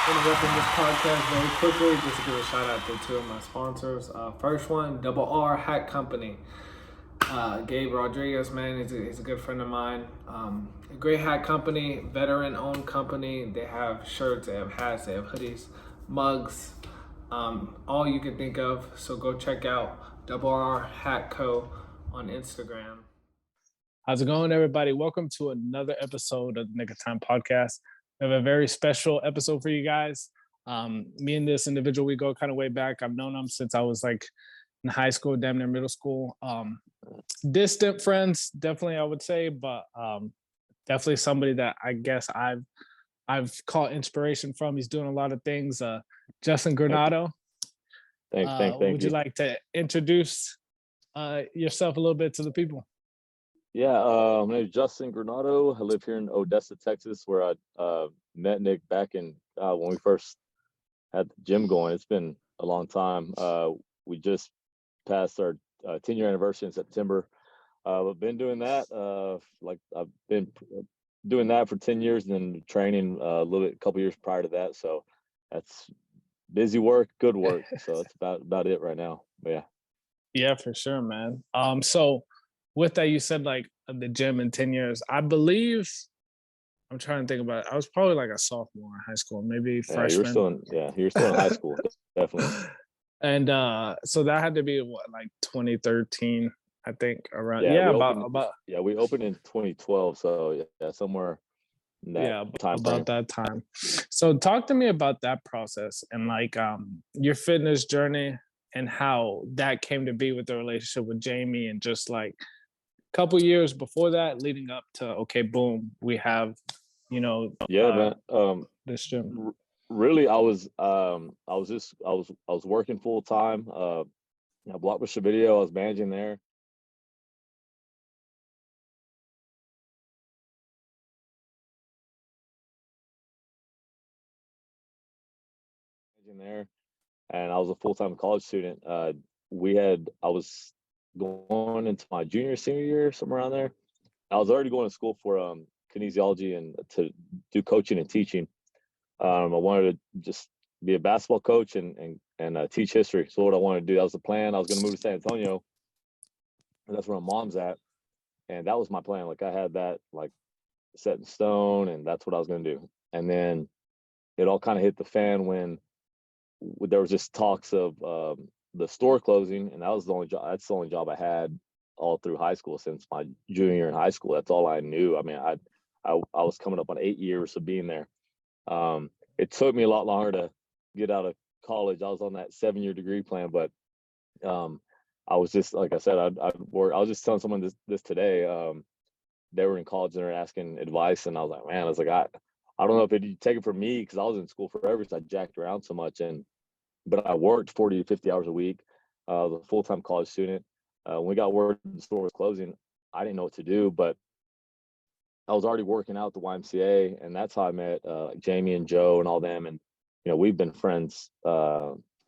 I'm going to jump in this podcast very quickly just to give a shout out to two of my sponsors. First one, Double R Hat Company. Gabe Rodriguez, man, he's a good friend of mine. A great hat company, veteran owned company. They have shirts, they have hats, they have hoodies, mugs, all you can think of. So go check out Double R Hat Co. on Instagram. How's it going, everybody? Welcome to another episode of the Nick of Time podcast. We have a very special episode for you guys. Me and this individual, we go kind of way back. I've known him since I was like in high school, damn near middle school. Distant friends, definitely, I would say, but definitely somebody that I guess I've caught inspiration from. He's doing a lot of things. Justin Granado. Thank would you you. like to introduce yourself a little bit to the people? Yeah, my name is Justin Granado. I live here in Odessa, Texas, where I met Nick back in when we first had the gym going. It's been a long time. We just passed our 10-year anniversary in September. I've been doing that. I've been doing that for 10 years, and then training a couple years prior to that. So that's busy work, good work. So that's about it right now. But yeah. Yeah, for sure, man. So with that, you said like the gym in 10 years. I believe I'm trying to think about it. I was probably like a sophomore in high school, maybe Yeah, freshman. you were still in high school, definitely. And so that had to be what, like 2013, I think, around. Yeah, Yeah, we opened in 2012, so yeah, somewhere in that time about frame. that time. So talk to me about that process and like your fitness journey and how that came to be with the relationship with Jamie, and just like a couple years before that leading up to, okay, boom, we have, Man. this gym. Really, I was working full time. Blockbuster Video, I was managing there. And I was a full-time college student. I was going into my senior year, somewhere around there. I was already going to school for kinesiology and to do coaching and teaching. I wanted to just be a basketball coach and teach history. So what I wanted to do, that was the plan. I was going to move to San Antonio, and that's where my mom's at, and that was my plan. Like, I had that like set in stone, and that's what I was going to do. And then it all kind of hit the fan when there was just talks of the store closing, and that was the only job. That's the only job I had all through high school since my junior year in high school. That's all I knew. I mean, I was coming up on 8 years of being there. It took me a lot longer to get out of college. I was on that 7-year degree plan, but I was just, like I said, I'd work. I was just telling someone this today. They were in college and they were asking advice, and I was like, man, I don't know if you take it from me, because I was in school forever, so I jacked around so much, but I worked 40 to 50 hours a week. I was a full-time college student. When we got word the store was closing, I didn't know what to do, but I was already working out at the YMCA, and that's how I met Jamie and Joe and all them. And we've been friends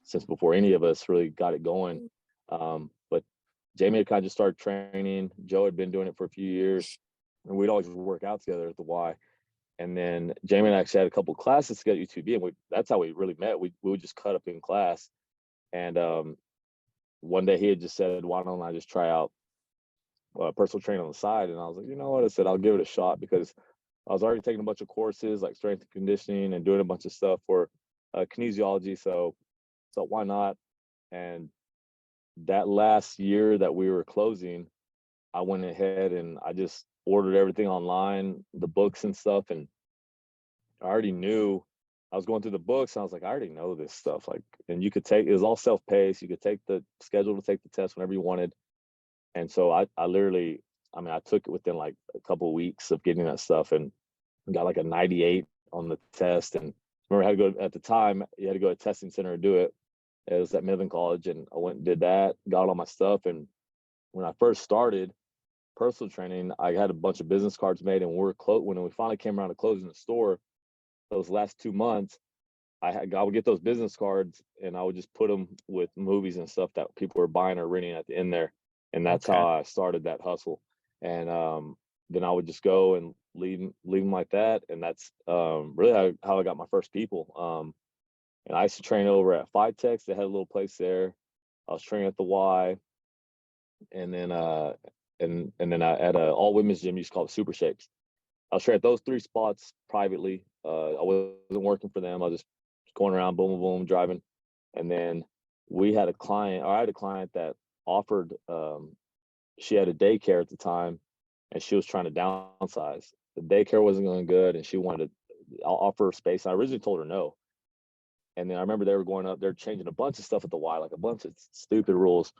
since before any of us really got it going. But Jamie had kind of just started training. Joe had been doing it for a few years, and we'd always work out together at the Y. And then Jamie and I actually had a couple of classes together at UTB, and that's how we really met. We would just cut up in class. And one day he had just said, why don't I just try out personal training on the side? And I was like, you know what? I said, I'll give it a shot, because I was already taking a bunch of courses like strength and conditioning and doing a bunch of stuff for kinesiology. So why not? And that last year that we were closing, I went ahead and I just ordered everything online, the books and stuff. And I already knew, I was going through the books, and I was like, I already know this stuff. Like, and it was all self-paced. You could take the schedule to take the test whenever you wanted. And so I took it within like a couple of weeks of getting that stuff, and got like a 98 on the test. And remember, I had to go, at the time, you had to go to a testing center to do it. It was at Midland College, and I went and did that, got all my stuff. And when I first started personal training, I had a bunch of business cards made, and when we finally came around to closing the store, those last 2 months, I would get those business cards, and I would just put them with movies and stuff that people were buying or renting at the end there. And that's how I started that hustle. And then I would just go and leave them like that. And that's really how I got my first people. And I used to train over at Phytex. They had a little place there. I was training at the Y, and then then I at a all women's gym used to call it Super Shapes. I was training at those 3 spots privately. I wasn't working for them. I was just going around, boom, boom, boom, driving. And then I had a client that offered. She had a daycare at the time, and she was trying to downsize. The daycare wasn't going good, and she wanted to offer her space. And I originally told her no. And then I remember they were going up, they're changing a bunch of stuff at the Y, like a bunch of stupid rules.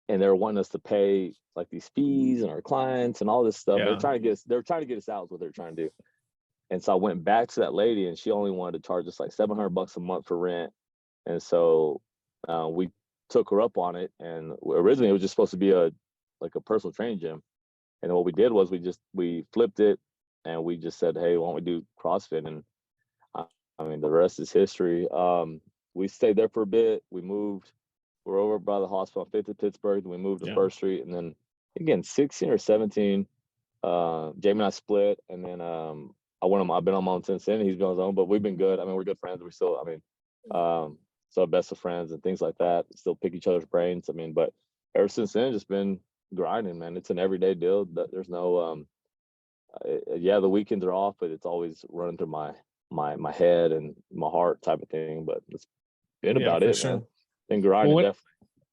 And they were wanting us to pay like these fees and our clients and all this stuff. Yeah. They're trying to get us out is what they're trying to do. And so I went back to that lady, and she only wanted to charge us like $700 a month for rent. And so we took her up on it. And originally it was just supposed to be a personal training gym. And then what we did was we flipped it, and we just said, hey, why don't we do CrossFit? And I mean, the rest is history. We stayed there for a bit. We moved. We're over by the hospital on 5th of Pittsburgh. Then we moved to First Street. And then again, 16 or 17, Jamie and I split. And then I've been on my own since then. He's been on his own, but we've been good. I mean, we're good friends. So best of friends and things like that. Still pick each other's brains. I mean, but ever since then, just been grinding, man. It's an everyday deal. There's no, the weekends are off, but it's always running through my head and my heart type of thing. But it's been about it, man. Been grinding,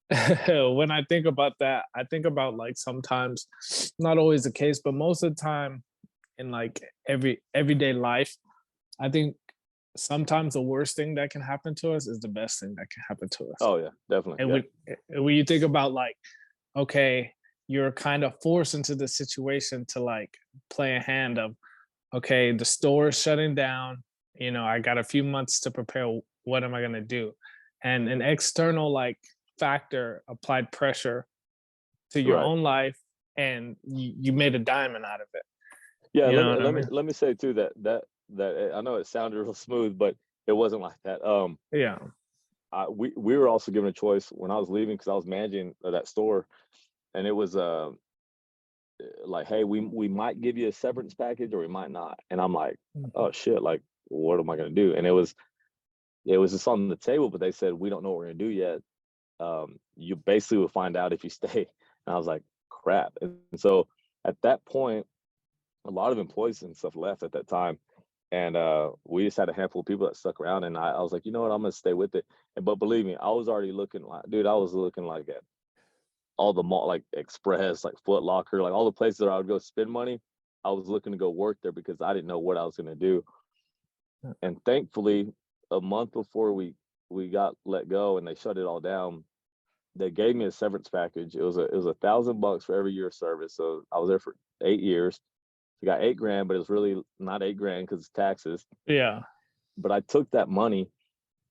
definitely. When I think about that, I think about like sometimes, not always the case, but most of the time in like everyday life, I think sometimes the worst thing that can happen to us is the best thing that can happen to us. Oh yeah, definitely. And when you think about like, okay, you're kind of forced into the situation to like play a hand of, okay, the store is shutting down, I got a few months to prepare. What am I going to do? And an external like factor applied pressure to your own life, and you made a diamond out of it. Yeah, let me say too that I know it sounded real smooth, but it wasn't like that. We were also given a choice when I was leaving, because I was managing that store, and it was like, hey, we might give you a severance package or we might not. And I'm like, oh shit, like what am I gonna do? And it was just on the table, but they said, we don't know what we're gonna do yet. You basically will find out if you stay. And I was like, crap. And so at that point, a lot of employees and stuff left at that time. And we just had a handful of people that stuck around, and I was like, you know what, I'm gonna stay with it. But believe me, I was already looking like, dude, I was looking like at all the mall, like Express, like Foot Locker, like all the places that I would go spend money. I was looking to go work there because I didn't know what I was gonna do. And thankfully, a month before we got let go and they shut it all down, they gave me a severance package. It was $1,000 for every year of service. So I was there for 8 years. I got $8,000, but it was really not $8,000 because it's taxes. Yeah. But I took that money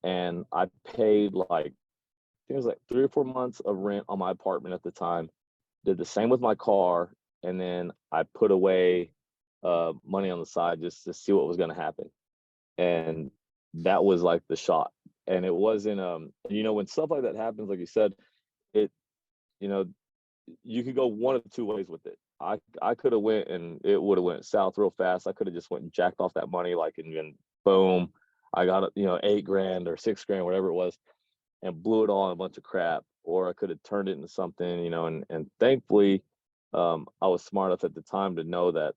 and I paid like, it was like 3 or 4 months of rent on my apartment at the time. Did the same with my car, and then I put away money on the side just to see what was going to happen. And that was like the shot. And it wasn't when stuff like that happens, like you said, you could go one of 2 ways with it. I could have went and it would have went south real fast. I could have just went and jacked off that money, like, and boom, I got $8,000 or $6,000, whatever it was, and blew it all in a bunch of crap. Or I could have turned it into something, and thankfully, I was smart enough at the time to know that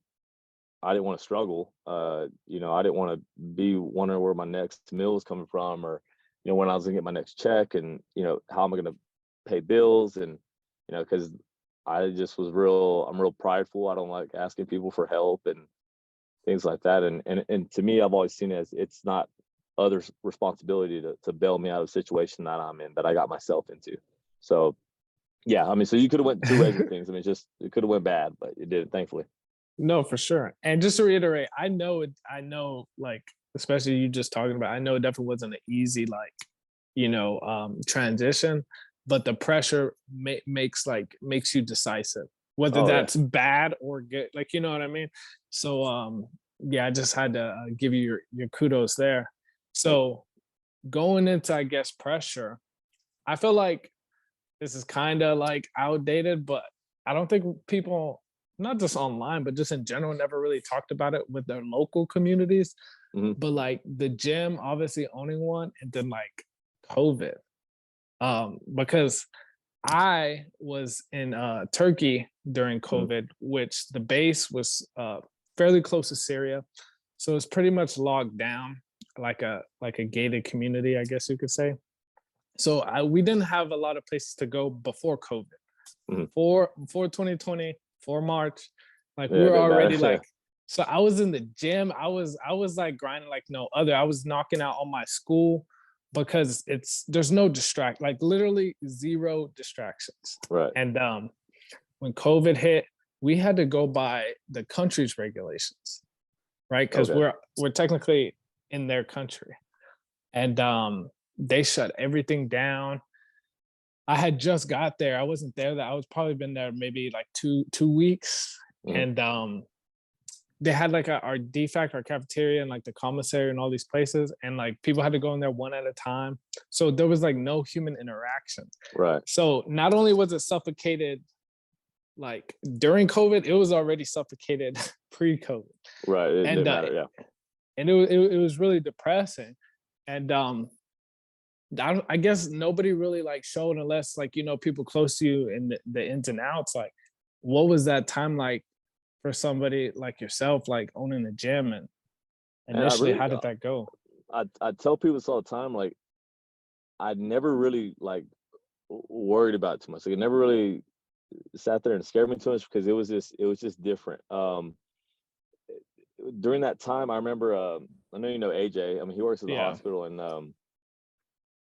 I didn't want to struggle. I didn't want to be wondering where my next meal was coming from, or, when I was gonna get my next check, and, how am I gonna pay bills, and, because I just was I'm real prideful. I don't like asking people for help and things like that. And to me, I've always seen it as it's not others' responsibility to bail me out of a situation that I'm in, that I got myself into. So yeah, I mean, so you could have went 2 ways of things. I mean, it could have went bad, but it didn't, thankfully. No, for sure. And just to reiterate, I know, like, especially you just talking about, I know it definitely wasn't an easy, like, transition, but the pressure makes you decisive, whether that's bad or good, like, you know what I mean? So, I just had to give you your kudos there. So going into, I guess, pressure, I feel like this is kind of like outdated, but I don't think people not just online, but just in general, never really talked about it with their local communities. Mhm. But like the gym, obviously owning one, and then like COVID, because I was in Turkey during Mhm. COVID, which the base was fairly close to Syria, so it's pretty much locked down, like a gated community, I guess you could say. So we didn't have a lot of places to go before COVID. Mhm. Before 2020, for March, like we Yeah, it were didn't already matter. like, so I was in the gym. I was like grinding like no other. I was knocking out all my school because there's no distract, like literally zero distractions. Right. And when COVID hit, we had to go by the country's regulations, right? Because Okay. we're technically in their country. And they shut everything down. I had just got there. I wasn't there that I was probably been there maybe like two weeks. Mhm. And they had like our DFAC, our cafeteria, and like the commissary and all these places. And like people had to go in there one at a time. So there was like no human interaction. Right. So not only was it suffocated like during COVID, it was already suffocated pre-COVID. Right. It And didn't matter. Yeah. and it was really depressing. And I guess nobody really like showed, unless like, people close to you and the ins and outs. Like, what was that time like for somebody like yourself, like owning a gym? And And I initially, really, how did that go? I tell people this all the time. Like, I never really like worried about it too much. Like, it never really sat there and scared me too much because it was just different. During that time, I remember. I know you know AJ. I mean, he works at the Yeah. hospital, and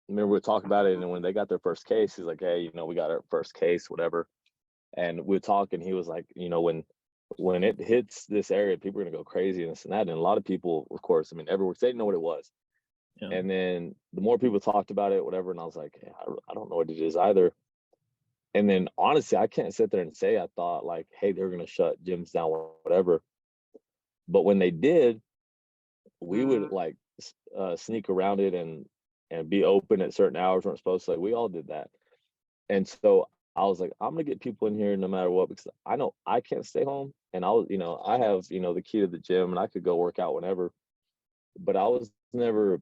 remember we were talking about it. And when they got their first case, he's like, "Hey, we got our first case, whatever." And we were talking. He was like, when it hits this area, people are gonna go crazy and this and that. And a lot of people, of course, I mean, everyone they didn't know what it was. Yeah. And then the more people talked about it, whatever, and I was like, yeah, I don't know what it is either. And then honestly, I can't sit there and say I thought like, hey, they're gonna shut gyms down or whatever. But when they did, we would like sneak around it and be open at certain hours weren't supposed to. Like we all did that. And so I was like, I'm gonna get people in here no matter what because I know I can't stay home. And I have the key to the gym and I could go work out whenever. But I was never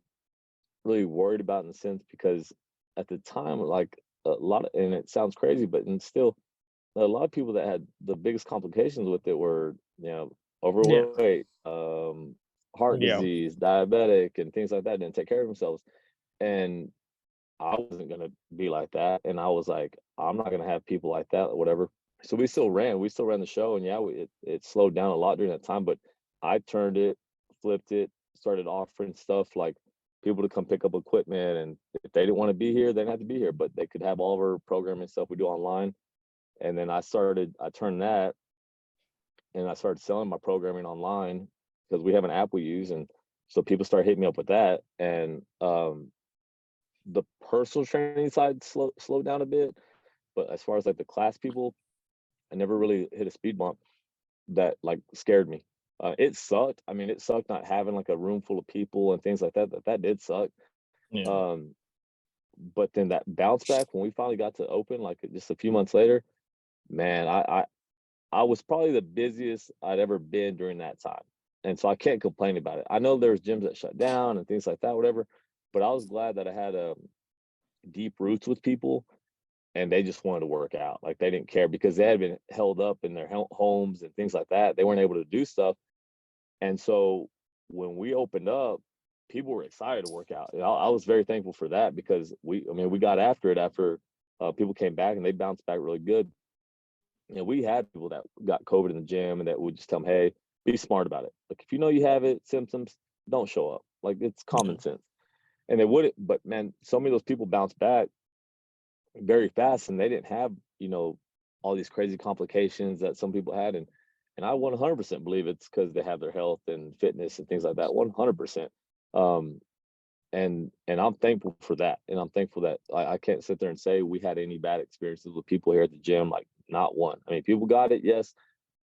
really worried about in the sense because at the time, like a lot of, and it sounds crazy, but and still a lot of people that had the biggest complications with it were, Yeah. overweight, heart Yeah. disease, diabetic, and things like that didn't take care of themselves. And I wasn't gonna be like that. And I was like, I'm not gonna have people like that, or whatever. So we still ran the show, and yeah, it slowed down a lot during that time. But I turned it, flipped it, started offering stuff like people to come pick up equipment, and if they didn't want to be here, they didn't have to be here, but they could have all of our programming stuff we do online. And then I turned that, and I started selling my programming online because we have an app we use, and so people start hitting me up with that, and the personal training side slowed down a bit, but as far as like the class people, I never really hit a speed bump that like scared me. It sucked. I mean, it sucked not having like a room full of people and things like that. That did suck. Yeah. Um, but then that bounce back when we finally got to open, like just a few months later, man, I was probably the busiest I'd ever been during that time, and so I can't complain about it. I know there's gyms that shut down and things like that, whatever, but I was glad that I had deep roots with people and they just wanted to work out. Like they didn't care because they had been held up in their homes and things like that. They weren't able to do stuff. And so when we opened up, people were excited to work out. And I was very thankful for that because we got after it after people came back and they bounced back really good. And we had people that got COVID in the gym and that would just tell them, hey, be smart about it. Like if you know you have it, symptoms, don't show up. Like it's Yeah. common sense. And they wouldn't, but man, so many of those people bounced back very fast and they didn't have all these crazy complications that some people had. And I 100% believe it's because they have their health and fitness and things like that. 100%. um and I'm thankful for that, and I'm thankful that I can't sit there and say we had any bad experiences with people here at the gym, like not one. I mean, people got it, yes,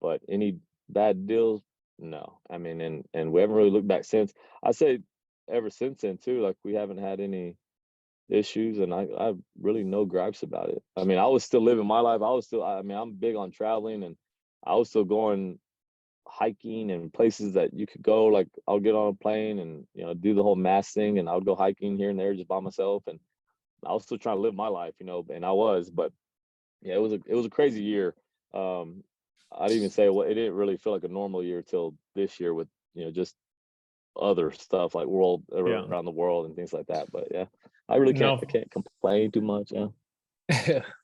but any bad deals, no. I mean, and we haven't really looked back since. I say ever since then too, like we haven't had any issues, and I have really no gripes about it. I mean, I was still living my life. I mean, I'm big on traveling, and I was still going hiking and places that you could go. Like I'll get on a plane and do the whole mask thing, and I would go hiking here and there just by myself. And I was still trying to live my life, and I was. But yeah, it was a crazy year. I'd even say it didn't really feel like a normal year till this year with just other stuff like around the world and things like that. But yeah, I really can't complain too much. Yeah.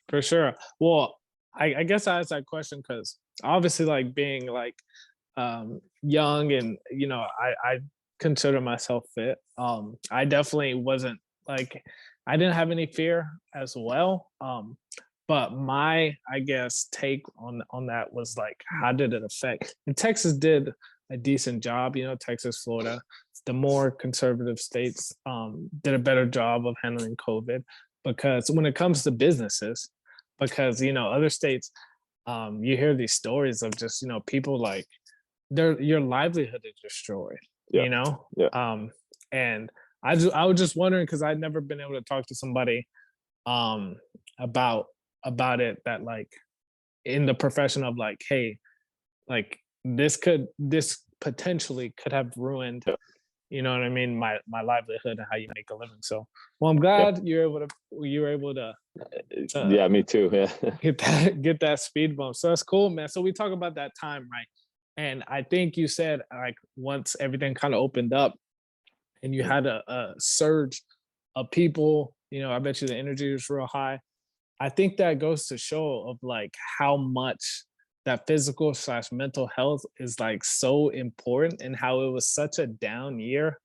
For sure. Well, I guess I asked that question because obviously, like being like young, and I consider myself fit. I definitely wasn't like, I didn't have any fear as well. But my, I guess, take on that was like, how did it affect? And Texas did a decent job. Texas, Florida, the more conservative states did a better job of handling COVID, because when it comes to businesses, because other states, you hear these stories of just people like your livelihood is destroyed. Yeah. And I was just wondering, because I'd never been able to talk to somebody about it, that like in the profession of like, hey, like this potentially could have ruined, you know what I mean, my livelihood and how you make a living. So, well, I'm glad you were able to yeah, me too. Yeah. get that speed bump. So that's cool, man. So we talk about that time, right? And I think you said like once everything kind of opened up and you had a surge of people, I bet you the energy was real high. I think that goes to show of like how much that physical / mental health is like so important, and how it was such a down year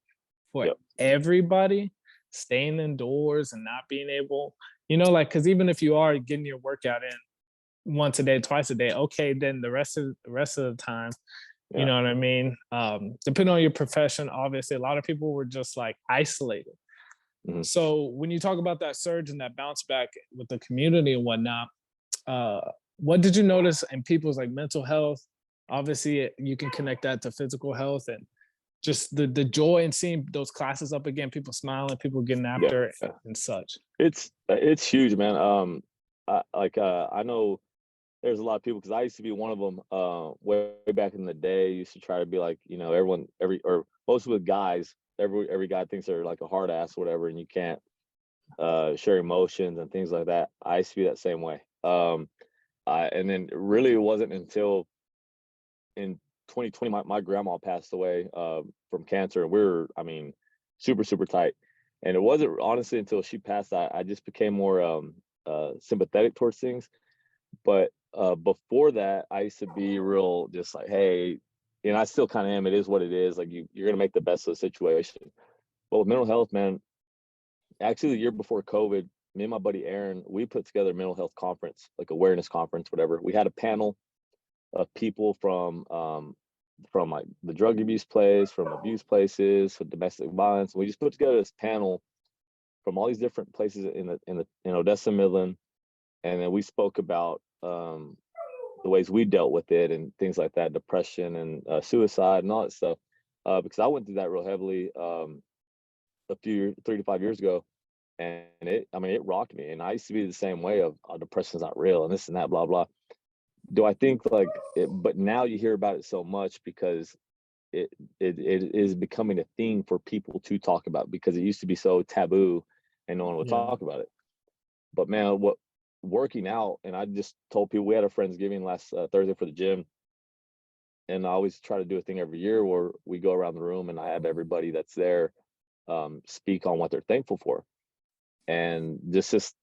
for everybody, staying indoors and not being able, like, because even if you are getting your workout in once a day, twice a day, okay, then the rest of the time, you know what I mean? Depending on your profession, obviously, a lot of people were just like isolated. Mm-hmm. So when you talk about that surge and that bounce back with the community and whatnot, what did you notice in people's like mental health? Obviously, you can connect that to physical health, and just the joy in seeing those classes up again, people smiling, people getting after it and such. It's huge, man. I know there's a lot of people, because I used to be one of them way back in the day. Used to try to be like, most of the guys, every guy thinks they're like a hard ass or whatever, and you can't share emotions and things like that. I used to be that same way. And then really it wasn't until in 2020 my grandma passed away from cancer, and we were, super, super tight. And it wasn't honestly until she passed I just became more sympathetic towards things. But before that, I used to be real just like, hey, and I still kind of am. It is what it is. Like you're gonna make the best of the situation. But with mental health, man, actually the year before COVID, me and my buddy Aaron, we put together a mental health conference, like awareness conference, whatever. We had a panel of people from like the drug abuse place, from abuse places, from domestic violence. We just put together this panel from all these different places in Odessa, Midland, and then we spoke about the ways we dealt with it and things like that, depression and suicide and all that stuff. Because I went through that real heavily a few 3 to 5 years ago, and it rocked me. And I used to be the same way of depression's not real and this and that, blah blah. Do I think like it? But now you hear about it so much because it is becoming a thing for people to talk about, because it used to be so taboo and no one would talk about it. But man, what working out, and I just told people, we had a Friendsgiving last Thursday for the gym, and I always try to do a thing every year where we go around the room and I have everybody that's there speak on what they're thankful for. And just this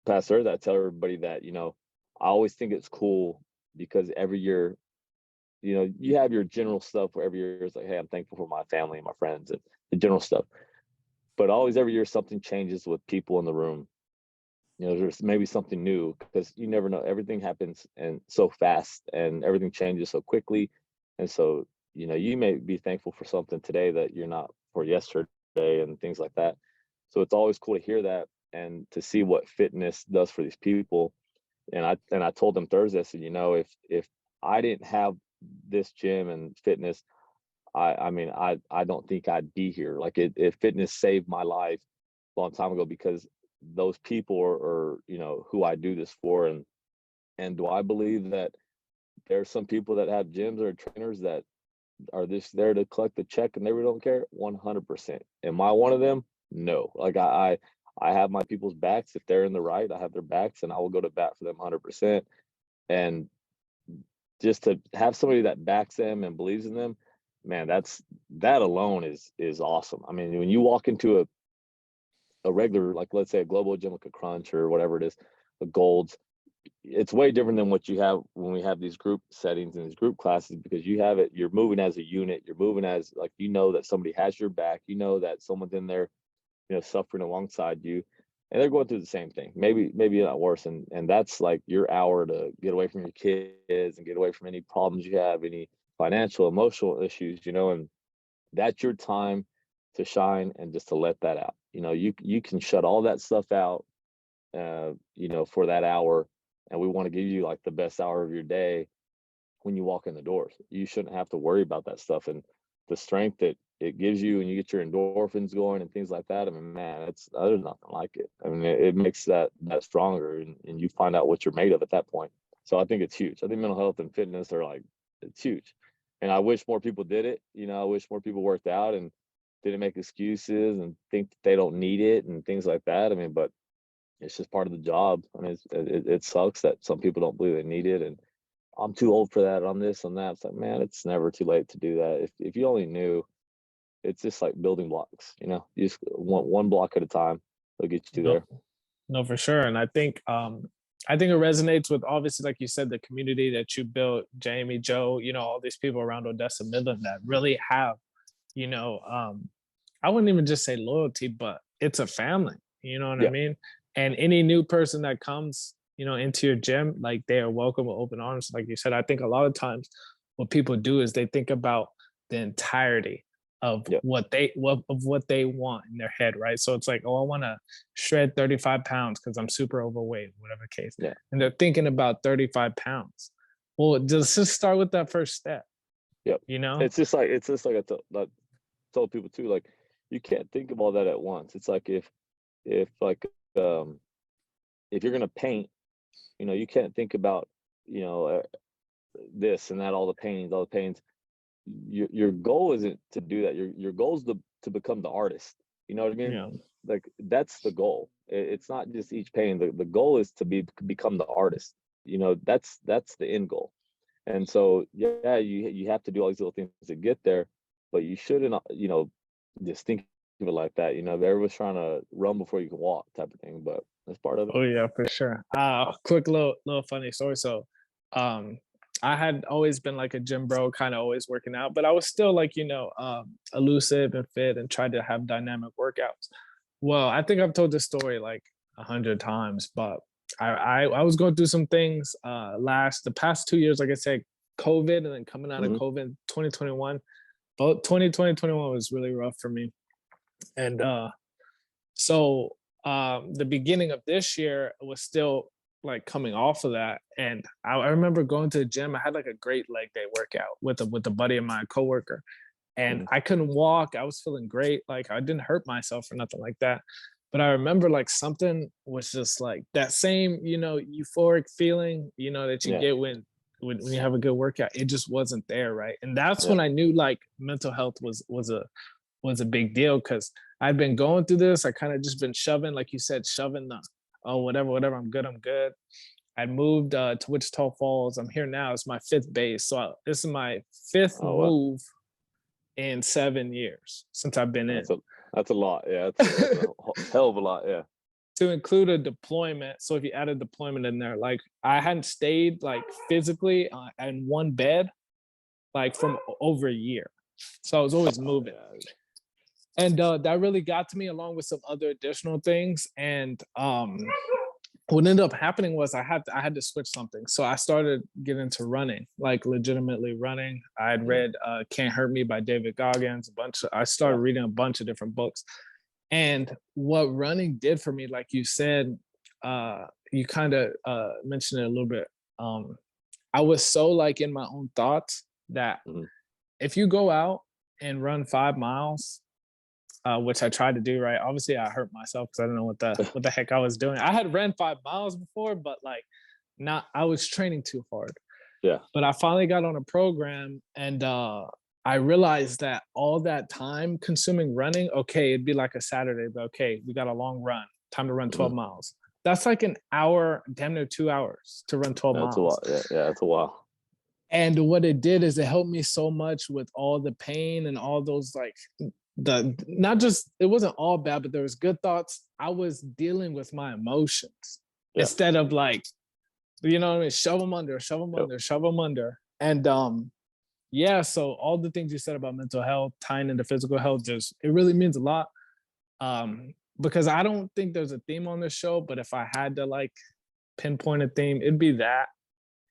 past Thursday, I tell everybody that, I always think it's cool because every year, you have your general stuff where every year it's like, hey, I'm thankful for my family and my friends and the general stuff. But always every year something changes with people in the room. There's maybe something new, because you never know. Everything happens and so fast, and everything changes so quickly. And so, you may be thankful for something today that you're not for yesterday and things like that. So it's always cool to hear that and to see what fitness does for these people. And I told them Thursday, I said, if I didn't have this gym and fitness, I don't think I'd be here. Like if fitness saved my life a long time ago, because those people are who I do this for. And do I believe that there's some people that have gyms or trainers that are just there to collect the check and they really don't care. 100%. Am I one of them? No. Like I have my people's backs. If they're in the right, I have their backs, and I will go to bat for them 100%. And just to have somebody that backs them and believes in them, man, that alone is awesome. I mean, when you walk into a regular, like let's say a global gym, like a Crunch or whatever it is, a Golds, it's way different than what you have when we have these group settings and these group classes, because you're moving as a unit, you're moving as, like, that somebody has your back, that someone's in there, suffering alongside you, and they're going through the same thing, maybe not worse. And that's like your hour to get away from your kids and get away from any problems you have, any financial, emotional issues, and that's your time to shine and just to let that out. You can shut all that stuff out, for that hour. And we want to give you like the best hour of your day when you walk in the doors. You shouldn't have to worry about that stuff. And the strength that it gives you, and you get your endorphins going and things like that. I mean, man, there's nothing like it. I mean, it makes that stronger, and you find out what you're made of at that point. So I think it's huge. I think mental health and fitness are it's huge. And I wish more people did it. I wish more people worked out and didn't make excuses and think that they don't need it and things like that. I mean, but it's just part of the job. I mean, it sucks that some people don't believe they need it, and I'm too old for that, I'm this, I'm that. It's like, man, it's never too late to do that. If you only knew, it's just like building blocks, you just want one block at a time. It'll get you there. No, for sure. And I think it resonates with, obviously, like you said, the community that you built, Jamie, Joe, all these people around Odessa, Midland that really have, I wouldn't even just say loyalty, but it's a family, you know what I mean? And any new person that comes, into your gym, like, they are welcome with open arms. Like you said, I think a lot of times what people do is they think about the entirety of what they want in their head, right? So it's like, oh, I want to shred 35 pounds because I'm super overweight, whatever the case. Yeah. And they're thinking about 35 pounds. Well, just start with that first step. Yep. It's just like I told people too, like, you can't think of all that at once. It's like if you're gonna paint, you can't think about this and that, all the paintings. Your goal isn't to do that. Your goal is to become the artist. You know what I mean? Yeah. Like, that's the goal. It's not just each painting. The goal is to become the artist. That's the end goal. And so you have to do all these little things to get there, but you shouldn't just think of it like that. Everyone's trying to run before you can walk, type of thing. But that's part of it. Oh yeah, for sure. Quick little funny story. So, I had always been like a gym bro, kind of always working out, but I was still like, elusive and fit and tried to have dynamic workouts. Well, I think I've told this story like 100 times, but I was going through some things the past 2 years, like I said, COVID, and then coming out of COVID, 2021. Both 2020, 2021 was really rough for me. And so the beginning of this year was still like coming off of that, and I remember going to the gym. I had like a great leg day workout with a buddy of mine, coworker, and I couldn't walk. I was feeling great, like I didn't hurt myself or nothing like that. But I remember like something was just like that same, euphoric feeling, that you get when you have a good workout. It just wasn't there, right? And that's when I knew like mental health was a big deal, because I'd been going through this. I kind of just been shoving, like you said, the whatever, I'm good. I moved to Wichita Falls. I'm here now. It's my 5th base. So this is my 5th move in 7 years since I've been in. That's a lot. Yeah, that's a hell of a lot. Yeah. To include a deployment. So if you add a deployment in there, like I hadn't stayed like physically in one bed like from over a year. So I was always moving. And that really got to me, along with some other additional things. And what ended up happening was I had to switch something. So I started getting into running, like legitimately running. I had read Can't Hurt Me by David Goggins, I started reading a bunch of different books. And what running did for me, like you said, you kind of mentioned it a little bit. I was so like in my own thoughts that if you go out and run 5 miles, which I tried to do, right? Obviously, I hurt myself because I didn't know what the heck I was doing. I had ran 5 miles before, but like I was training too hard. Yeah. But I finally got on a program, and I realized that all that time consuming running, okay, it'd be like a Saturday, but okay, we got a long run, time to run 12 miles. That's like an hour, damn near 2 hours to run 12 That's a miles. while. Yeah, that's a while. And what it did is it helped me so much with all the pain and all those, like, not just, it wasn't all bad, but there was good thoughts. I was dealing with my emotions instead of like, you know what I mean? Shove them under, shove them under, shove them under. And yeah, so all the things you said about mental health, tying into physical health, just, it really means a lot. Because I don't think there's a theme on this show, but if I had to like pinpoint a theme, it'd be that,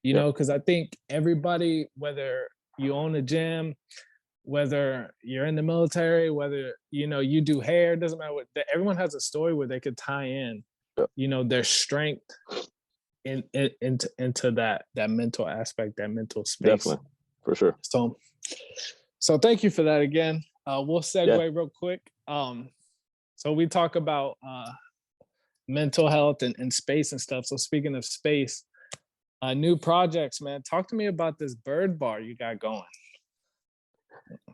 you know, because I think everybody, whether you own a gym, whether you're in the military, whether, you know, you do hair, doesn't matter what, everyone has a story where they could tie in, you know, their strength into that mental aspect, that mental space. Definitely, for sure. So thank you for that again. We'll segue real quick. So we talk about mental health and space and stuff. So speaking of space, new projects, man. Talk to me about this bird bar you got going.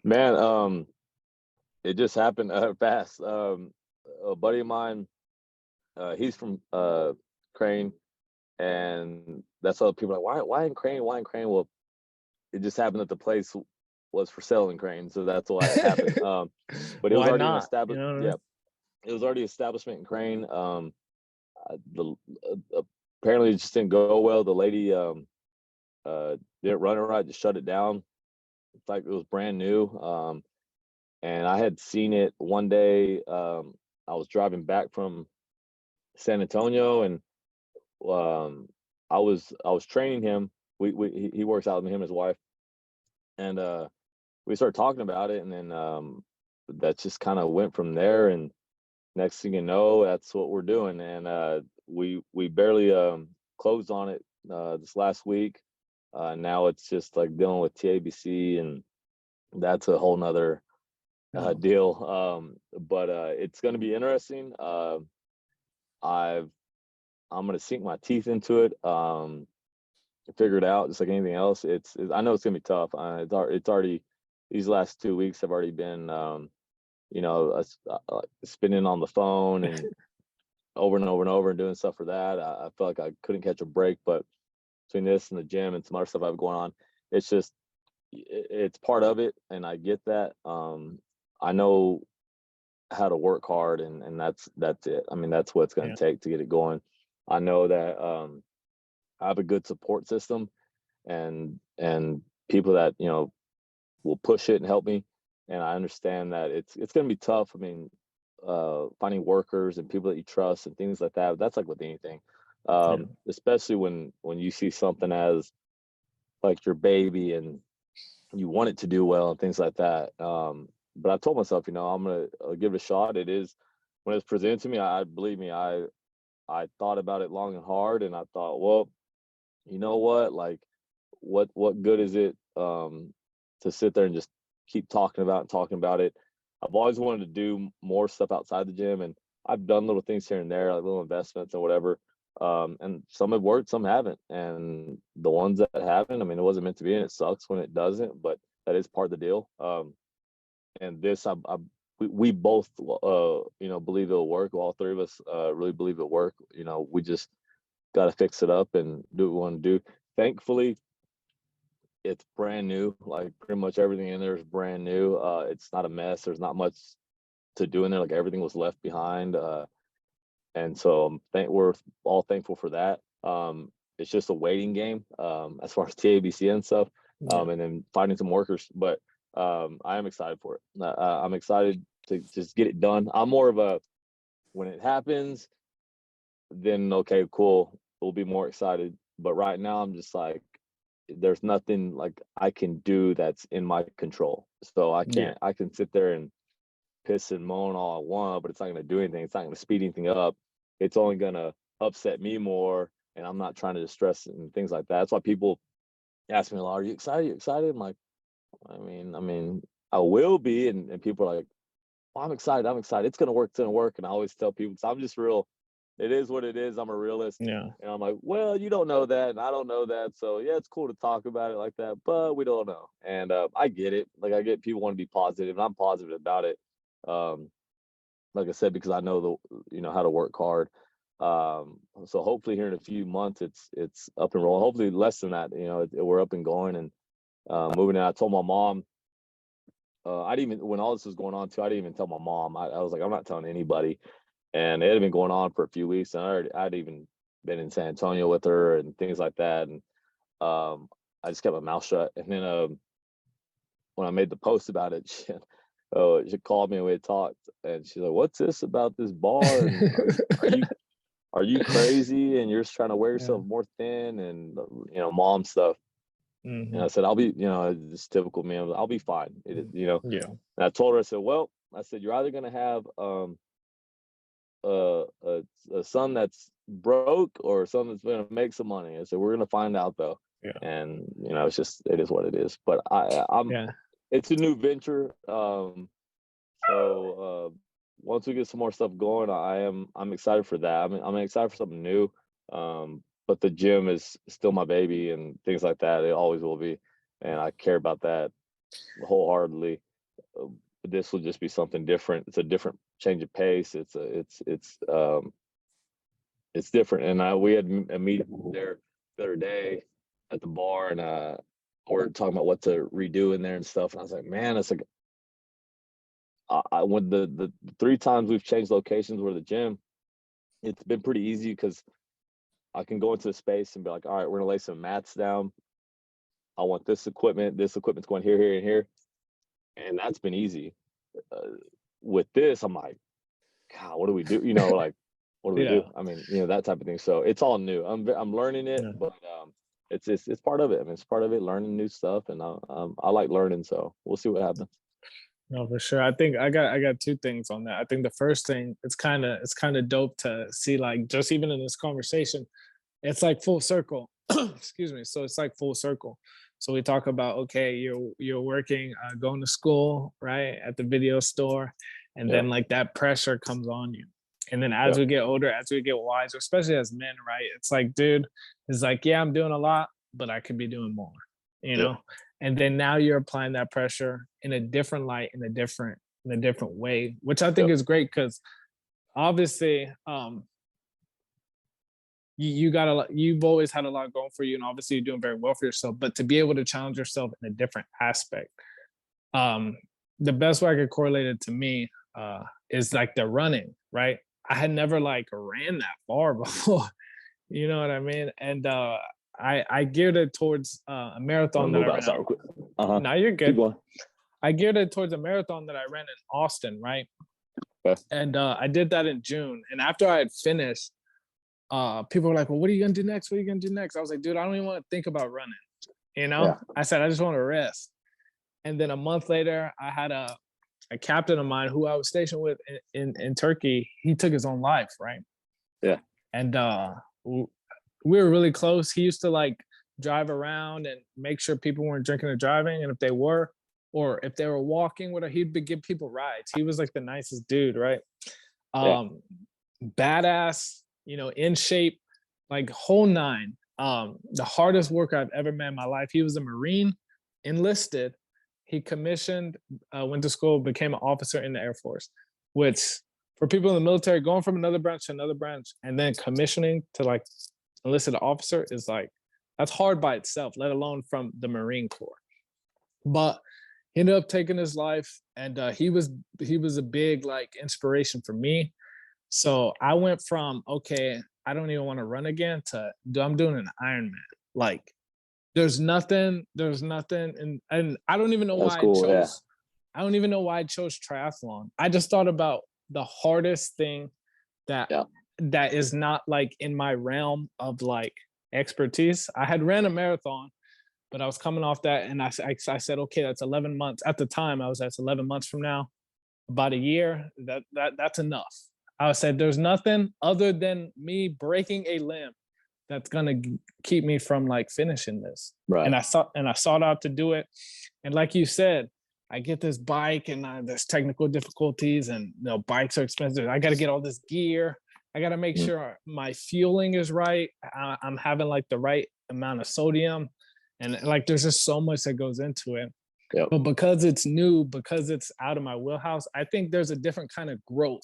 Man, it just happened fast. A buddy of mine, he's from Crane, and that's all people are like, why in Crane? Why in Crane? Well, it just happened that the place was for sale in Crane, so that's why it happened. But it was already an established, it was already establishment in Crane. Apparently it just didn't go well. The lady didn't run it right, just shut it down. It's like it was brand new. And I had seen it one day. I was driving back from San Antonio, and I was training him. He works out with him and his wife, and we started talking about it, and then that just kind of went from there. And next thing you know, that's what we're doing. And we barely closed on it this last week. Now it's just like dealing with TABC, and that's a whole nother deal. But it's going to be interesting. I'm going to sink my teeth into it, figure it out, just like anything else. I know it's going to be tough. It's already, these last 2 weeks have already been, you know, spinning on the phone and over and over and over and doing stuff for that. I felt like I couldn't catch a break, but between this and the gym and some other stuff I have going on, it's just, it's part of it, and I get that. I know how to work hard, and that's it. I mean, that's what it's going to take to get it going. I know that I have a good support system, and people that, you know, will push it and help me. And I understand that it's going to be tough. I mean, finding workers and people that you trust and things like that. That's like with anything, especially when you see something as like your baby and you want it to do well and things like that. But I told myself, you know, I'm going to give it a shot. It is, when it's presented to me, I believe me, I thought about it long and hard, and I thought, well, you know what, like, what good is it to sit there and just keep talking about it. I've always wanted to do more stuff outside the gym, and I've done little things here and there, like little investments and whatever. And some have worked, some haven't. And the ones that haven't, I mean, it wasn't meant to be, and it sucks when it doesn't, but that is part of the deal. And this, we both, you know, believe it'll work. All three of us really believe it'll work. You know, we just got to fix it up and do what we want to do. Thankfully, it's brand new. Like, pretty much everything in there is brand new. It's not a mess. There's not much to do in there. Like, everything was left behind. And so we're all thankful for that. It's just a waiting game as far as TABC and stuff, and then finding some workers. But I am excited for it. I'm excited to just get it done. I'm more of a, when it happens, then okay, cool, we'll be more excited. But right now, I'm just like, there's nothing like I can do that's in my control. So I can't. I can sit there and piss and moan all I want, but it's not going to do anything. It's not going to speed anything up. It's only going to upset me more, and I'm not trying to distress and things like that. That's why people ask me a lot, are you excited? Are you excited? I'm like, I mean, I will be. And people are like, well, I'm excited. It's going to work. It's going to work. And I always tell people, because I'm just real, it is what it is. I'm a realist. Yeah. And I'm like, well, you don't know that, and I don't know that. So yeah, it's cool to talk about it like that, but we don't know. And I get it. Like I get people want to be positive, and I'm positive about it. Um, like I said, because I know how to work hard. So hopefully here in a few months, it's up and rolling. Hopefully less than that, we're up and going and moving. And I told my mom, I didn't even, when all this was going on too, I didn't even tell my mom. I was like, I'm not telling anybody. And it had been going on for a few weeks, and I'd even been in San Antonio with her and things like that. And I just kept my mouth shut. And then when I made the post about it, she called me and we had talked, and she's like, "What's this about this bar? And are you crazy? And you're just trying to wear yourself more thin and mom stuff." And I said, "I'll be, it's typical me. I'll be fine. Yeah. And I told her, I said, "Well, I said you're either gonna have a son that's broke or a son that's gonna make some money." I said, "We're gonna find out though." Yeah. And it is what it is. But I'm it's a new venture. So once we get some more stuff going, I'm excited for that. I'm excited for something new. But the gym is still my baby and things like that. It always will be, and I care about that wholeheartedly. But this will just be something different. It's a different change of pace. It's different. And we had a meeting there the other day at the bar, and we're talking about what to redo in there and stuff. And I was like, man, it's like when the 3 times we've changed locations where the gym, it's been pretty easy because I can go into the space and be like, all right, we're gonna lay some mats down. I want this equipment. This equipment's going here, here, and here, and that's been easy. With this, I'm like, God, what do we do? Like, what do we do? I mean, that type of thing. So it's all new. I'm learning it, but it's part of it. I mean, it's part of it, learning new stuff, and I like learning. So we'll see what happens. No, for sure. I think I got 2 things on that. I think the first thing, it's kind of dope to see, like, just even in this conversation, it's like full circle. Excuse me. So it's like full circle. So we talk about, okay, you're working, going to school, right, at the video store, and then like that pressure comes on you. And then as we get older, as we get wiser, especially as men, right, it's like, dude, it's like, yeah, I'm doing a lot, but I could be doing more, know. And then now you're applying that pressure in a different light, in a different way, which I think is great, because obviously you've always had a lot going for you, and obviously you're doing very well for yourself. But to be able to challenge yourself in a different aspect, the best way I could correlate it to me is like the running, right? I had never like ran that far before, you know what I mean? And I geared it towards a marathon that I ran. Now you're good. I geared it towards a marathon that I ran in Austin, right? Okay. And I did that in June. And after I had finished, people were like, "Well, what are you gonna do next? What are you gonna do next?" I was like, "Dude, I don't even want to think about running." I said, I just want to rest. And then a month later, I had a captain of mine who I was stationed with in Turkey. He took his own life, right? Yeah. And we were really close. He used to like drive around and make sure people weren't drinking or driving. And if they were, or if they were walking, he'd give people rides. He was like the nicest dude, right? Badass, in shape, like whole 9. The hardest worker I've ever met in my life. He was a Marine, enlisted. He commissioned, went to school, became an officer in the Air Force, which for people in the military, going from another branch to another branch and then commissioning to like enlisted officer is like, that's hard by itself, let alone from the Marine Corps. But he ended up taking his life, and he was a big like inspiration for me. So I went from, okay, I don't even want to run again, to I'm doing an Ironman. Like there's nothing, and I don't even know why I chose. I don't even know why I chose triathlon. I just thought about the hardest thing that is not like in my realm of like expertise. I had ran a marathon, but I was coming off that, and I said, okay, that's 11 months. At the time, I was that's 11 months from now, about a year. That's enough. I said, there's nothing other than me breaking a limb that's gonna keep me from like finishing this. Right. And I sought out to do it. And like you said, I get this bike, and there's technical difficulties, and bikes are expensive. I got to get all this gear. I got to make sure my fueling is right. I'm having like the right amount of sodium, and like there's just so much that goes into it. Yep. But because it's new, because it's out of my wheelhouse, I think there's a different kind of growth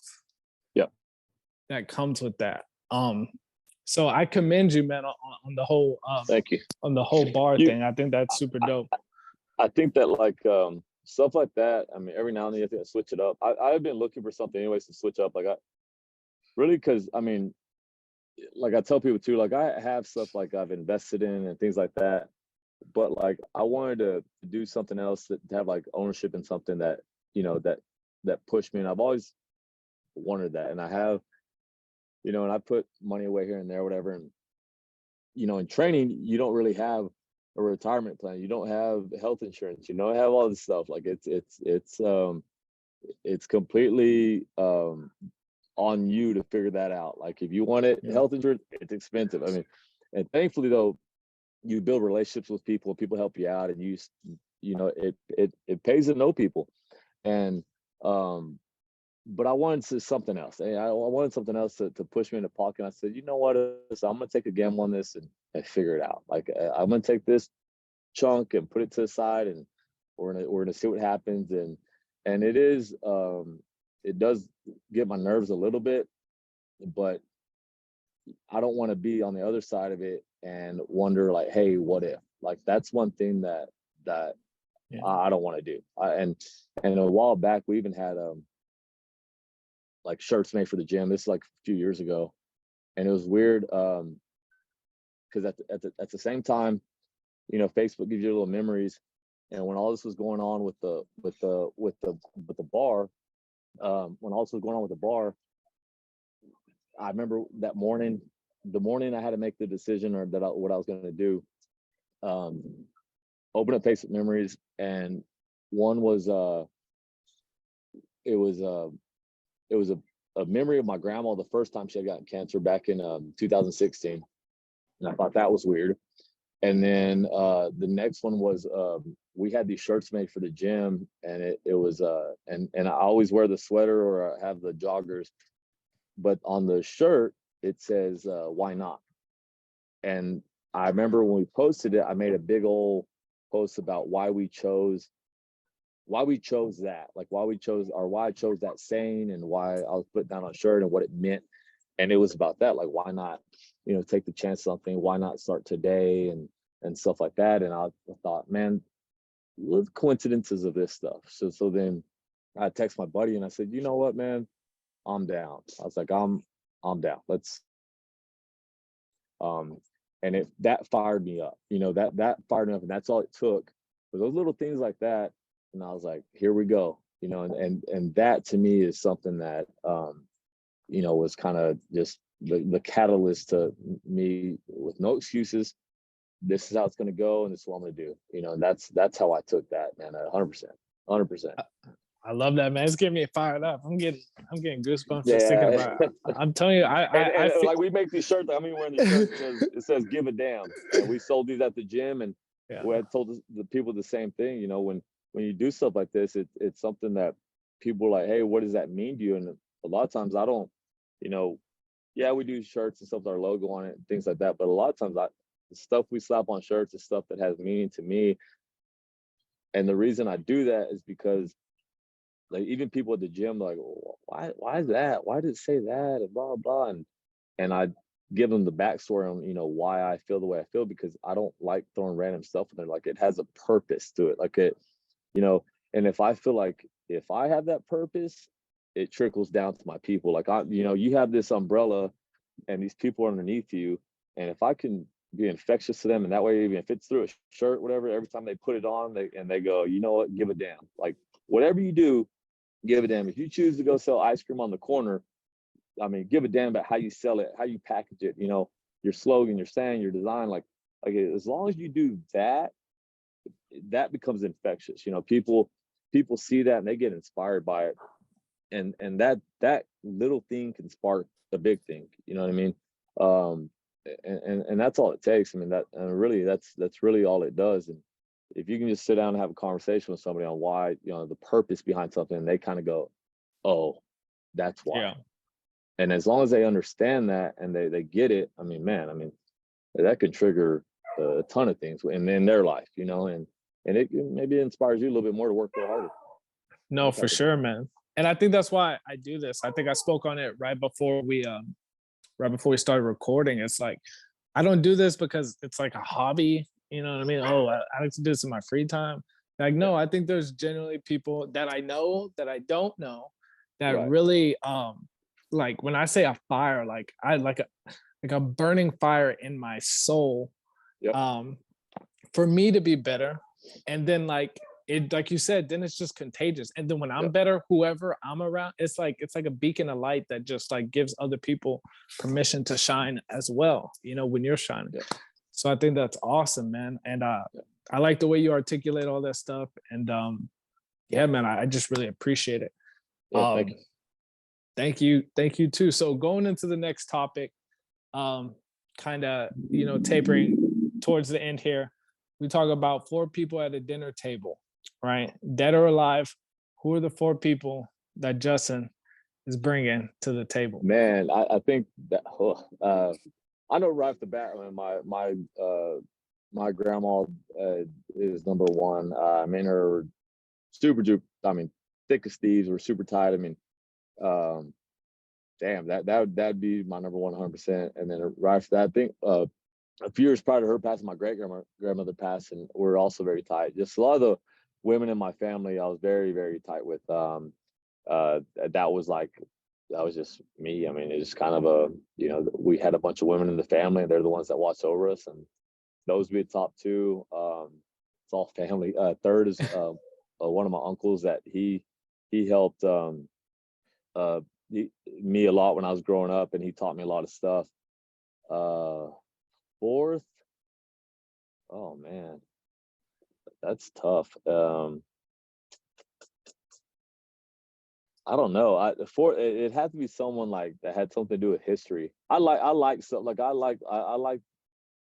that comes with that. So I commend you, man, on the whole Thank you. On the whole bar thing. I think that's super dope. I think that like stuff like that, I mean, every now and then you have to switch it up. I've been looking for something anyways to switch up. Like I really, because I mean, like I tell people too, like I have stuff like I've invested in and things like that, but like I wanted to do something else, to have like ownership in something that, you know, that pushed me. And I've always wanted that. And I have, you know, and I put money away here and there, whatever. And, you know, in training, you don't really have a retirement plan. You don't have health insurance. You don't have all this stuff. Like it's completely on you to figure that out. Like if you want it, health insurance, it's expensive. I mean, and thankfully though, you build relationships with people, people help you out, and you know, it pays to know people. And but I wanted something else. I wanted something else to push me in the pocket. And I said, you know what? So I'm gonna take a gamble on this and figure it out. Like I'm gonna take this chunk and put it to the side, and we're gonna see what happens. And it is it does get my nerves a little bit, but I don't want to be on the other side of it and wonder like, hey, what if? Like that's one thing that I don't want to do. And a while back we even had like shirts made for the gym. This is like a few years ago, and it was weird because at the same time, you know, Facebook gives you little memories, and when all this was going on with the bar, when all this was going on with the bar, I remember that morning, the morning I had to make the decision or what I was going to do. Open up Facebook memories, and one was it was a memory of my grandma the first time she had gotten cancer back in 2016, and I thought that was weird. And then the next one was we had these shirts made for the gym, and it was and I always wear the sweater or I have the joggers, but on the shirt it says why not? And I remember when we posted it, I made a big old post about why we chose that, like why I chose that saying, and why I was put down on a shirt and what it meant. And it was about that, like why not, you know, take the chance on something, why not start today and stuff like that. And I thought, man, what coincidences of this stuff. So then I text my buddy and I said, you know what, man, I'm down. I was like, I'm down. Let's and that fired me up, you know, that fired me up, and that's all it took for those little things like that. And I was like, here we go, you know, and that to me is something that you know, was kind of just the catalyst to me with no excuses. This is how it's going to go, and this is what I'm going to do, you know. And that's how I took that, man. 100%. I love that, man. It's getting me fired up. I'm getting goosebumps just thinking about it. I'm telling you, I feel like we make these shirts. I mean, wearing the shirt it says "Give a damn," and we sold these at the gym, and we had told the people the same thing. You know, when you do stuff like this, it's something that people are like, hey, what does that mean to you? And a lot of times I don't, you know, yeah, we do shirts and stuff with our logo on it and things like that, but a lot of times the stuff we slap on shirts is stuff that has meaning to me. And the reason I do that is because, like, even people at the gym, like, why is that? Why did it say that? And blah, blah. And I give them the backstory on, you know, why I feel the way I feel, because I don't like throwing random stuff in there. Like, it has a purpose to it. Like it, you know, and if I feel like if I have that purpose, it trickles down to my people. Like, you know, you have this umbrella and these people are underneath you. And if I can be infectious to them, and that way, even if it's through a shirt, whatever, every time they put it on, they go, you know what, give a damn. Like, whatever you do, give a damn. If you choose to go sell ice cream on the corner, I mean, give a damn about how you sell it, how you package it, you know, your slogan, your saying, your design. Like as long as you do that, that becomes infectious. You know, people see that and they get inspired by it. And that little thing can spark a big thing. You know what I mean? And that's all it takes. I mean, really that's really all it does. And if you can just sit down and have a conversation with somebody on why, you know, the purpose behind something, and they kind of go, oh, that's why. Yeah. And as long as they understand that and they get it, I mean, man, I mean, that could trigger a ton of things in their life, you know, and it maybe inspires you a little bit more to work a little harder. No, for sure, man. And I think that's why I do this. I think I spoke on it right before we started recording. It's like, I don't do this because it's like a hobby, you know what I mean? Oh, I like to do this in my free time. Like, no, I think there's generally people that I know that I don't know that Right. really like when I say a fire, like I like a burning fire in my soul. Yep. For me to be better. And then like it, like you said, then it's just contagious. And then when I'm better, whoever I'm around, it's like a beacon of light that just like gives other people permission to shine as well, you know, when you're shining. So I think that's awesome, man. And I like the way you articulate all that stuff. And yeah, man, I just really appreciate it. Thank you. Thank you too. So going into the next topic, kind of, you know, tapering towards the end here, we talk about 4 people at a dinner table, right? Dead or alive. Who are the 4 people that Justin is bringing to the table? Man, I think that I know right off the bat. I mean, my grandma is number one. I mean, her super duper. I mean, thick as thieves. We're super tight. I mean, damn, that'd be my number 100%. And then right after that, I think a few years prior to her passing, my grandmother passed, and we're also very tight. Just a lot of the women in my family, I was very, very tight with. That was just me. I mean, it's kind of you know, we had a bunch of women in the family, and they're the ones that watch over us, and those would be the top 2. It's all family. Third is one of my uncles that he helped me a lot when I was growing up, and he taught me a lot of stuff. Fourth, oh man, that's tough. I don't know. It had to be someone like that had something to do with history. I like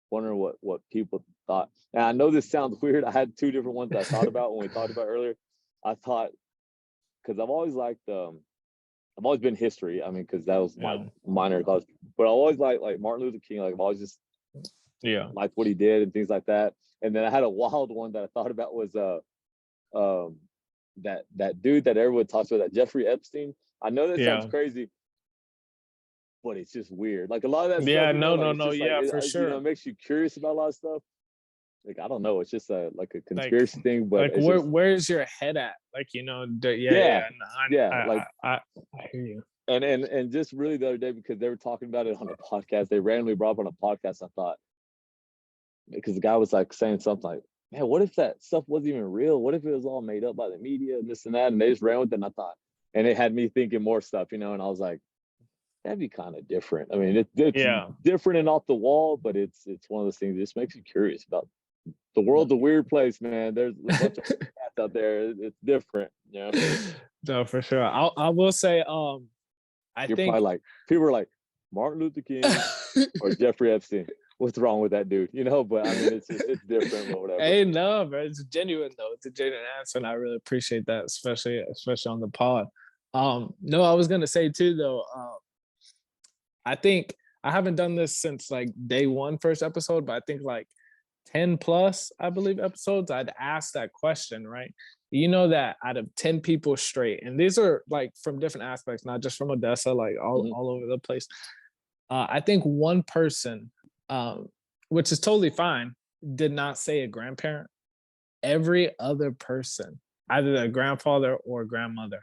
wondering what people thought. And I know this sounds weird. I had 2 different ones that I thought about when we talked about earlier. I thought, because I've always been history. I mean, because that was my minor class. But I always like Martin Luther King. Like I've always just liked what he did and things like that. And then I had a wild one that I thought about was that dude that everyone talks about, that Jeffrey Epstein. I know that sounds crazy, but it's just weird. Like a lot of that stuff. Yeah, for sure. You know, it makes you curious about a lot of stuff. Like, I don't know. It's just like a conspiracy thing, but like where's your head at? Like, you know, I hear you. And just really the other day, because they were talking about it on a podcast, they randomly brought up on a podcast. I thought, because the guy was like saying something like, man, what if that stuff wasn't even real? What if it was all made up by the media and this and that? And they just ran with it. And I thought, and it had me thinking more stuff, you know, and I was like, that'd be kind of different. I mean, it's different and off the wall, but it's one of those things that just makes you curious about the world's a weird place, man. There's a bunch of cats out there. It's different, you know? No, for sure. I will say, You're probably like, people are like, Martin Luther King or Jeffrey Epstein. What's wrong with that dude? You know, but I mean, it's different, but whatever. Hey, no, bro, it's genuine though. It's a genuine answer, and I really appreciate that, especially on the pod. No, I was gonna say too though. I think I haven't done this since like day 1 first episode, but I think like 10 plus, I believe, episodes, I'd ask that question, right? You know that out of 10 people straight, and these are like from different aspects, not just from Odessa, like all over the place. I think one person, which is totally fine, did not say a grandparent. Every other person, either a grandfather or grandmother,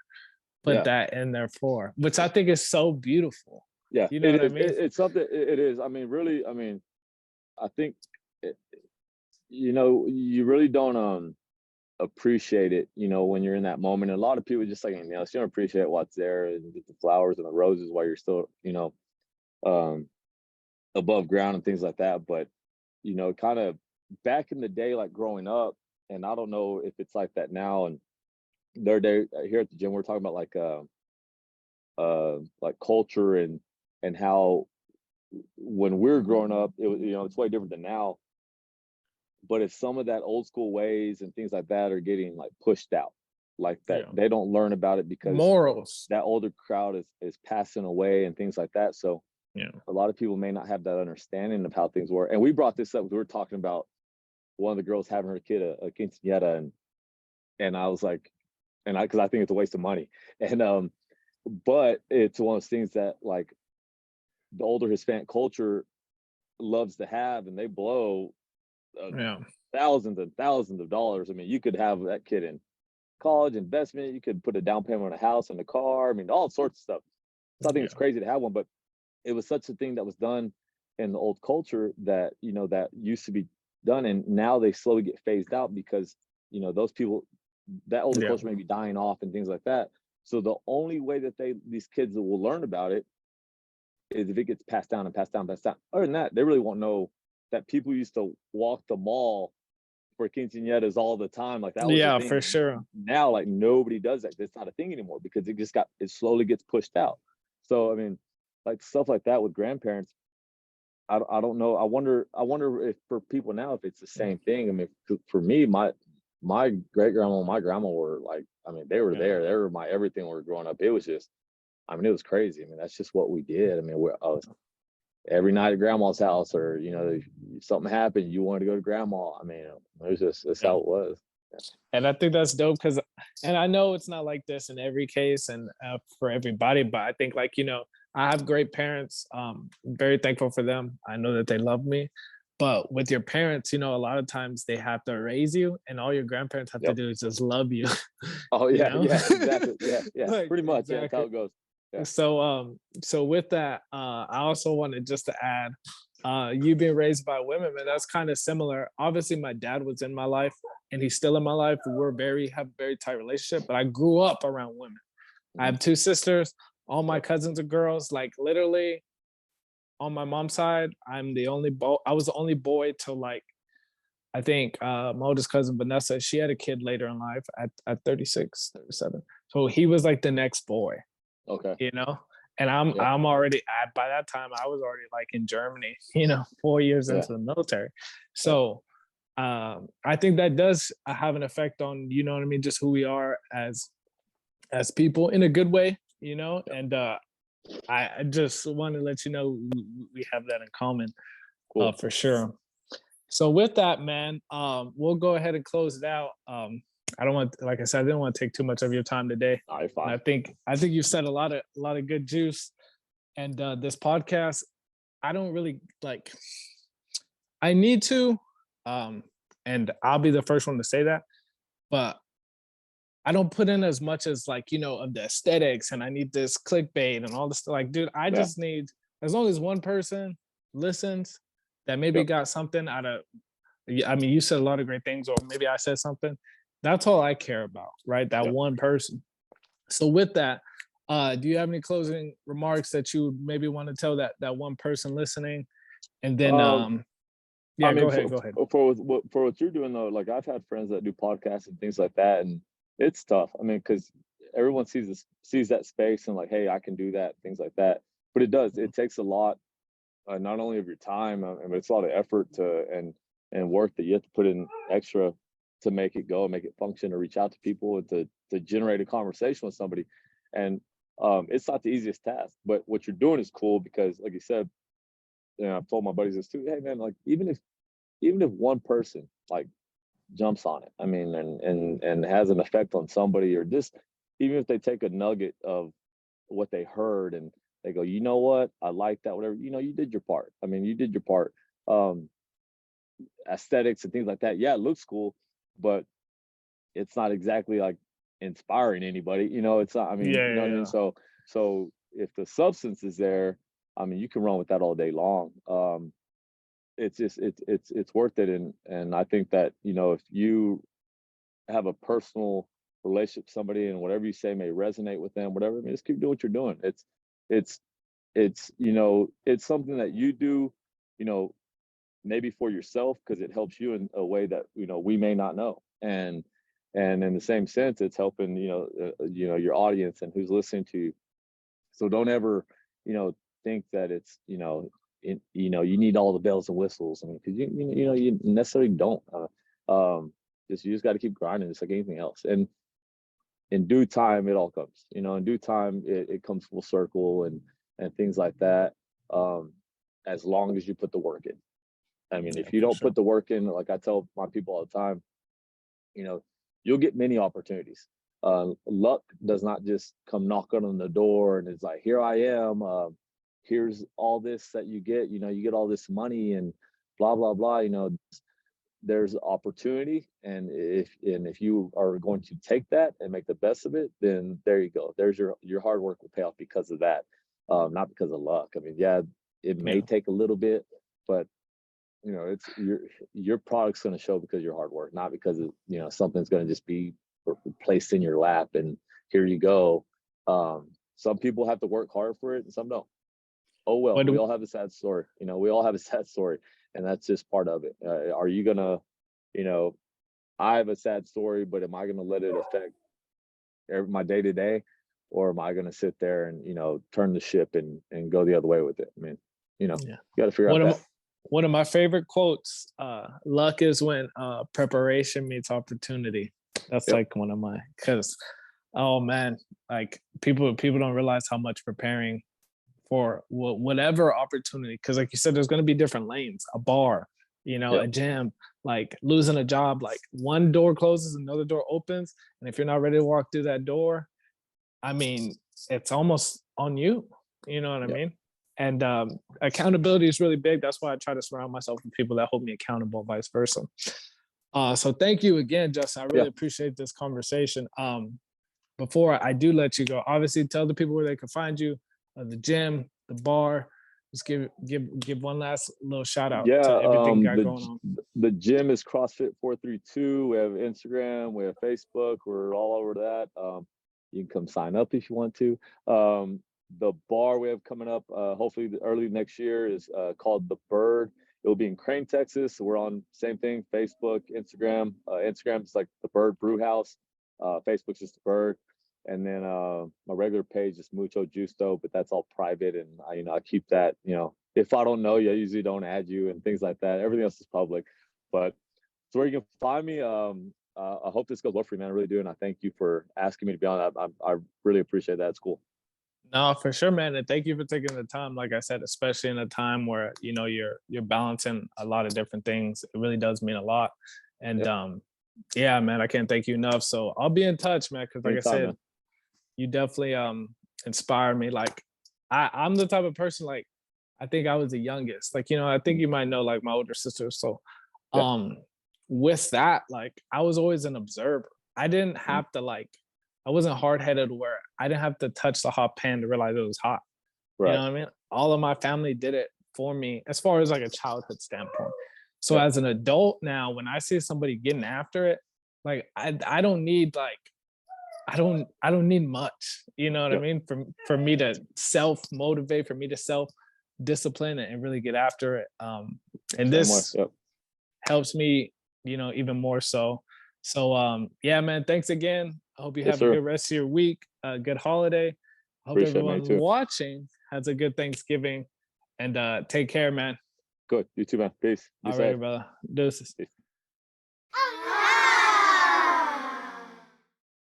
put that in there for, which I think is so beautiful. Yeah, you know what I mean? It's something. It is. I mean, really. I mean, I think, you know, you really don't appreciate it, you know, when you're in that moment. And a lot of people just like, you know, you don't appreciate what's there and get the flowers and the roses while you're still, you know, above ground and things like that. But, you know, kind of back in the day, like growing up, and I don't know if it's like that now. And the other day here at the gym, we're talking about like culture and how when we're growing up, it was, you know, it's way different than now. But if some of that old school ways and things like that are getting like pushed out, like that. They don't learn about it because morals, that older crowd is passing away and things like that. So a lot of people may not have that understanding of how things work. And we brought this up. We were talking about one of the girls having her kid a quinceañera, and I was like, because I think it's a waste of money. And but it's one of those things that like the older Hispanic culture loves to have, and they blow thousands and thousands of dollars. I mean, you could have that kid in college investment, you could put a down payment on a house and a car. I mean, all sorts of stuff. So I think it's crazy to have one, but it was such a thing that was done in the old culture that, you know, that used to be done, and now they slowly get phased out because, you know, those people, that older culture may be dying off and things like that. So the only way that these kids will learn about it is if it gets passed down and passed down, passed down. Other than that, they really won't know that people used to walk the mall for quinceañeras all the time. Like that was the thing. For sure. Now, like nobody does that. It's not a thing anymore because it slowly gets pushed out. So I mean, like stuff like that with grandparents, I don't know. I wonder if for people now, if it's the same thing. I mean, for me, my great grandma and my grandma were like, I mean, they were there. They were my everything when we were growing up. It was just, I mean, it was crazy. I mean, that's just what we did. I mean, I was every night at grandma's house, or, you know, if something happened, you wanted to go to grandma. I mean, it was just, that's how it was. And I think that's dope because, and I know it's not like this in every case and for everybody, but I think, like, you know, I have great parents. Very thankful for them. I know that they love me. But with your parents, you know, a lot of times they have to raise you, and all your grandparents have to do is just love you. Oh yeah, you know? yeah, exactly. Yeah, Like, pretty much. exactly. Yeah, that's how it goes. Yeah. So with that, I also wanted just to add, you being raised by women, man, that's kind of similar. Obviously, my dad was in my life, and he's still in my life. Have a very tight relationship, but I grew up around women. I have 2 sisters. All my cousins are girls. Like literally, on my mom's side, I'm the only boy. I was the only boy till, like, I think my oldest cousin Vanessa, she had a kid later in life at 36, 37. So he was like the next boy. Okay. You know, and I'm already by that time I was already like in Germany, you know, 4 years into the military. So I think that does have an effect on, you know what I mean, just who we are as people in a good way, you know. And I just want to let you know we have that in common. Cool. For sure. So with that, man, we'll go ahead and close it out. I don't want, like I said, I didn't want to take too much of your time today. All right, fine. I think you said a lot of good juice. And this podcast, I don't really like. I need to, and I'll be the first one to say that, but I don't put in as much as, like, you know, of the aesthetics, and I need this clickbait and all this stuff. Like, dude, I just need, as long as one person listens that maybe got something out of. I mean, you said a lot of great things, or maybe I said something. That's all I care about, right? That one person. So with that, do you have any closing remarks that you maybe want to tell that one person listening? And then, I mean, go ahead. For what you're doing though, like I've had friends that do podcasts and things like that, and it's tough. I mean, because everyone sees that space and like, hey, I can do that, things like that. But it takes a lot, not only of your time, but it's a lot of effort and work that you have to put in extra to make it go, make it function, or reach out to people and to generate a conversation with somebody. And it's not the easiest task, but what you're doing is cool because, like you said, you know, I've told my buddies this too. Hey man, like even if one person like jumps on it, I mean, and has an effect on somebody, or just even if they take a nugget of what they heard and they go, you know what, I like that, whatever, you know, you did your part. I mean, you did your part. Aesthetics and things like that, yeah, it looks cool, but it's not exactly like inspiring anybody, you know. It's not, I mean, you know what I mean. So if the substance is there, I mean, you can run with that all day long. It's just it's worth it. And I think that, you know, if you have a personal relationship with somebody and whatever you say may resonate with them, whatever, I mean, just keep doing what you're doing. It's you know, it's something that you do, you know, maybe for yourself because it helps you in a way that, you know, we may not know. And in the same sense, it's helping, you know, your audience and who's listening to you. So don't ever, you know, think that it's, you know, you know, you need all the bells and whistles. I mean, because you know, you necessarily don't. You just got to keep grinding, just like anything else. And in due time, it all comes, in due time, it comes full circle and things like that. As long as you put the work in. I mean, if you don't put the work in, like I tell my people all the time, you'll get many opportunities. Luck does not just come knocking on the door and it's like, here I am. Here's all this that you get, you get all this money and blah, blah, blah, there's opportunity. And if you are going to take that and make the best of it, then there you go. There's your hard work will pay off because of that. Not because of luck. I mean, yeah, it may take a little bit, but it's your product's going to show because of your hard work, not because of, something's going to just be placed in your lap and here you go. Some people have to work hard for it and some don't. Oh, well, we all have a sad story. We all have a sad story, and that's just part of it. Are you going to, I have a sad story, but am I going to let it affect my day to day? Or am I going to sit there and, turn the ship and go the other way with it? I mean, you got to figure out that. One of my favorite quotes, luck is when preparation meets opportunity. That's like one of my, because, oh man, like people don't realize how much preparing for whatever opportunity, because like you said, there's going to be different lanes, a bar, a gym, like losing a job, like one door closes, another door opens. And if you're not ready to walk through that door, I mean, it's almost on you, you know what I mean? And accountability is really big. That's why I try to surround myself with people that hold me accountable, vice versa. So thank you again, Justin. I really appreciate this conversation. Before I do let you go, obviously tell the people where they can find you, the gym, the bar. Just give one last little shout out to everything you got going on. The gym is CrossFit 432. We have Instagram, we have Facebook. We're all over that. You can come sign up if you want to. The bar we have coming up, hopefully early next year, is called The Bird. It will be in Crane, Texas. So we're on same thing, Facebook, Instagram. Instagram is like The Bird Brew House. Facebook's just The Bird. And then my regular page is Mucho Justo, but that's all private. And I keep that, if I don't know you, I usually don't add you and things like that. Everything else is public. But so where you can find me, I hope this goes well for you, man. I really do. And I thank you for asking me to be on. I really appreciate that. It's cool. No, for sure, man. And thank you for taking the time. Like I said, especially in a time where, you're balancing a lot of different things. It really does mean a lot. And yeah, man, I can't thank you enough. So I'll be in touch, man. Cause like I said, man, you definitely inspire me. Like I'm the type of person, like, I think I was the youngest. Like, I think you might know like my older sister. So with that, like I was always an observer. I didn't have to I wasn't hard-headed where I didn't have to touch the hot pan to realize it was hot. Right. You know what I mean? All of my family did it for me as far as like a childhood standpoint. So as an adult now, when I see somebody getting after it, like I don't need I don't need much. You know what I mean? For me to self-motivate, for me to self-discipline and really get after it. And this helps me, even more so. So yeah, man, thanks again. I hope you have a good rest of your week, a good holiday. I hope everyone watching has a good Thanksgiving, and take care, man. Good. You too, man. Peace. All right, brother. Deuces. Peace.